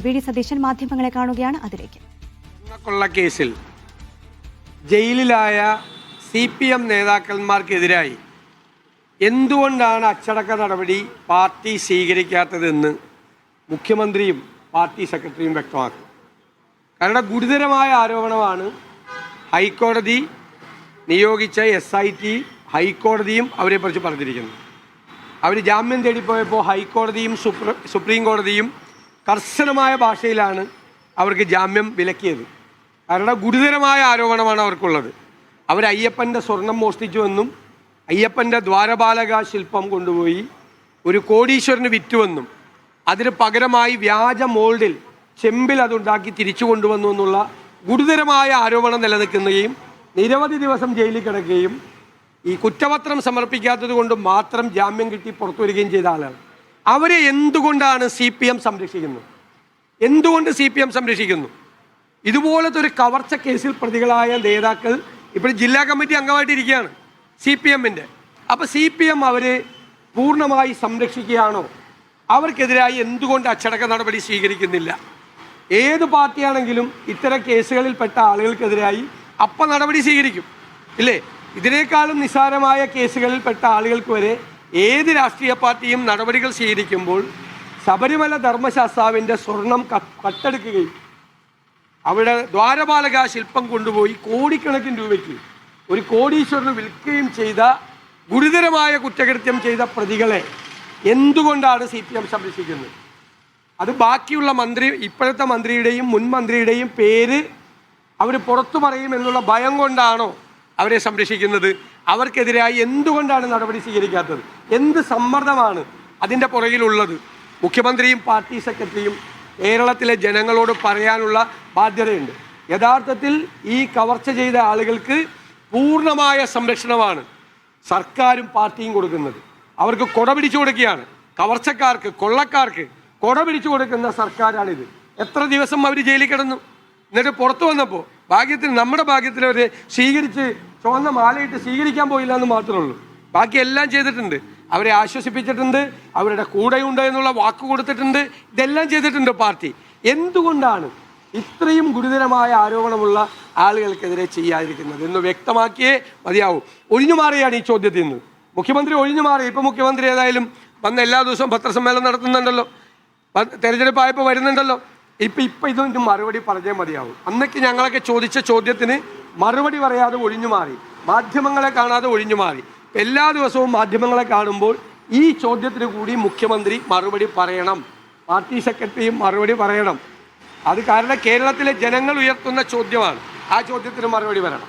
VD. Satheesan മാധ്യമങ്ങളെ കാണുകയാണ്. അതിലേക്ക് കൊള്ള കേസിൽ ജയിലിലായ CPM നേതാക്കന്മാർക്കെതിരായി എന്തുകൊണ്ടാണ് അച്ചടക്ക നടപടി പാർട്ടി സ്വീകരിക്കാത്തതെന്ന് മുഖ്യമന്ത്രിയും പാർട്ടി സെക്രട്ടറിയും വ്യക്തമാക്കി. കാരണം ഗുരുതരമായ ആരോപണമാണ്. ഹൈക്കോടതി നിയോഗിച്ച SIT ഹൈക്കോടതിയും അവരെക്കുറിച്ച് പറഞ്ഞിരിക്കുന്നു. അവർ ജാമ്യം തേടിപ്പോയപ്പോൾ ഹൈക്കോടതിയും സുപ്രീം കോടതിയും കർശനമായ ഭാഷയിലാണ് അവർക്ക് ജാമ്യം വിലക്കിയത്. കാരണം ഗുരുതരമായ ആരോപണമാണ് അവർക്കുള്ളത്. അവർ അയ്യപ്പൻ്റെ സ്വർണം മോഷ്ടിച്ചുവെന്നും അയ്യപ്പൻ്റെ ദ്വാരപാലക ശില്പം കൊണ്ടുപോയി ഒരു കോടീശ്വരന് വിറ്റുവെന്നും അതിന് പകരമായി വ്യാജ മോൾഡിൽ ചെമ്പിൽ അതുണ്ടാക്കി തിരിച്ചു കൊണ്ടുവന്നു എന്നുള്ള ഗുരുതരമായ ആരോപണം നിലനിൽക്കുകയും നിരവധി ദിവസം ജയിലിൽ കിടക്കുകയും ഈ കുറ്റപത്രം സമർപ്പിക്കാത്തത് കൊണ്ട് മാത്രം ജാമ്യം കിട്ടി പുറത്തു വരികയും ചെയ്ത ആളാണ്. അവരെ എന്തുകൊണ്ടാണ് CPM സംരക്ഷിക്കുന്നത്? എന്തുകൊണ്ട് CPM സംരക്ഷിക്കുന്നു? ഇതുപോലത്തെ ഒരു കവർച്ച കേസിൽ പ്രതികളായ നേതാക്കൾ ഇപ്പോൾ ജില്ലാ കമ്മിറ്റി അംഗമായിട്ടിരിക്കുകയാണ് CPM-ൻ്റെ. അപ്പോൾ CPM അവരെ പൂർണ്ണമായി സംരക്ഷിക്കുകയാണോ? അവർക്കെതിരായി എന്തുകൊണ്ട് അച്ചടക്ക നടപടി സ്വീകരിക്കുന്നില്ല? ഏത് പാർട്ടിയാണെങ്കിലും ഇത്തരം കേസുകളിൽപ്പെട്ട ആളുകൾക്കെതിരായി നടപടി സ്വീകരിക്കും, ഇല്ലേ? ഇതിനേക്കാളും നിസ്സാരമായ കേസുകളിൽപ്പെട്ട ആളുകൾക്ക് വരെ ഏത് രാഷ്ട്രീയ പാർട്ടിയും നടപടികൾ സ്വീകരിക്കുമ്പോൾ ശബരിമല ധർമ്മശാസ്താവിൻ്റെ സ്വർണം കട്ടെടുക്കുകയും അവിടെ ദ്വാരപാലക ശില്പം കൊണ്ടുപോയി കോടിക്കണക്കിന് രൂപയ്ക്ക് ഒരു കോടീശ്വരന് വിൽക്കുകയും ചെയ്ത ഗുരുതരമായ കുറ്റകൃത്യം ചെയ്ത പ്രതികളെ എന്തുകൊണ്ടാണ് CPM സംരക്ഷിക്കുന്നത്? അത് ബാക്കിയുള്ള ഇപ്പോഴത്തെ മന്ത്രിയുടെയും മുൻ മന്ത്രിയുടെയും പേര് അവർ പുറത്തു പറയും എന്നുള്ള ഭയം കൊണ്ടാണോ അവരെ സംരക്ഷിക്കുന്നത്? അവർക്കെതിരായി എന്തുകൊണ്ടാണ് നടപടി സ്വീകരിക്കാത്തത്? എന്ത് സമ്മർദ്ദമാണ് അതിൻ്റെ പുറകിലുള്ളത്? മുഖ്യമന്ത്രിയും പാർട്ടി സെക്രട്ടറിയും കേരളത്തിലെ ജനങ്ങളോട് പറയാനുള്ള ബാധ്യതയുണ്ട്. യഥാർത്ഥത്തിൽ ഈ കവർച്ച ചെയ്ത ആളുകൾക്ക് പൂർണ്ണമായ സംരക്ഷണമാണ് സർക്കാരും പാർട്ടിയും കൊടുക്കുന്നത്. അവർക്ക് കൊട പിടിച്ചു കൊടുക്കുകയാണ്. കവർച്ചക്കാർക്ക്, കൊള്ളക്കാർക്ക് കൊട പിടിച്ചു കൊടുക്കുന്ന സർക്കാരാണിത്. എത്ര ദിവസം അവർ ജയിലിൽ കിടന്നു. എന്നിട്ട് പുറത്തു വന്നപ്പോൾ നമ്മുടെ ഭാഗ്യത്തിൽ അവരെ സ്വീകരിച്ച് ചുവന്ന മാലയിട്ട് സ്വീകരിക്കാൻ പോയില്ല എന്ന് മാത്രമേ ഉള്ളൂ. ബാക്കി എല്ലാം ചെയ്തിട്ടുണ്ട്. അവരെ ആശ്വസിപ്പിച്ചിട്ടുണ്ട്, അവരുടെ കൂടെയുണ്ട് എന്നുള്ള വാക്ക് കൊടുത്തിട്ടുണ്ട്. ഇതെല്ലാം ചെയ്തിട്ടുണ്ട് പാർട്ടി. എന്തുകൊണ്ടാണ് ഇത്രയും ഗുരുതരമായ ആരോപണമുള്ള ആളുകൾക്കെതിരെ ചെയ്യാതിരിക്കുന്നത് എന്ന് വ്യക്തമാക്കിയേ മതിയാവും. ഒഴിഞ്ഞു മാറിയാണ് ഈ ചോദ്യത്തിൽ നിന്ന് മുഖ്യമന്ത്രി ഒഴിഞ്ഞു മാറി. ഇപ്പം മുഖ്യമന്ത്രി ഏതായാലും വന്ന് എല്ലാ ദിവസവും പത്രസമ്മേളനം നടത്തുന്നുണ്ടല്ലോ, തെരഞ്ഞെടുപ്പായപ്പോൾ വരുന്നുണ്ടല്ലോ. ഇപ്പം ഇതൊന്നും മറുപടി പറഞ്ഞേ മതിയാവും. അന്നൊക്കെ ഞങ്ങളൊക്കെ ചോദിച്ച ചോദ്യത്തിന് മറുപടി പറയാതെ ഒഴിഞ്ഞു മാറി, മാധ്യമങ്ങളെ കാണാതെ ഒഴിഞ്ഞു മാറി. എല്ലാ ദിവസവും മാധ്യമങ്ങളെ കാണുമ്പോൾ ഈ ചോദ്യത്തിന് കൂടി മുഖ്യമന്ത്രി മറുപടി പറയണം, പാർട്ടി സെക്രട്ടറിയും മറുപടി പറയണം. അത് കാരണം കേരളത്തിലെ ജനങ്ങൾ ഉയർത്തുന്ന ചോദ്യമാണ്. ആ ചോദ്യത്തിന് മറുപടി വരണം.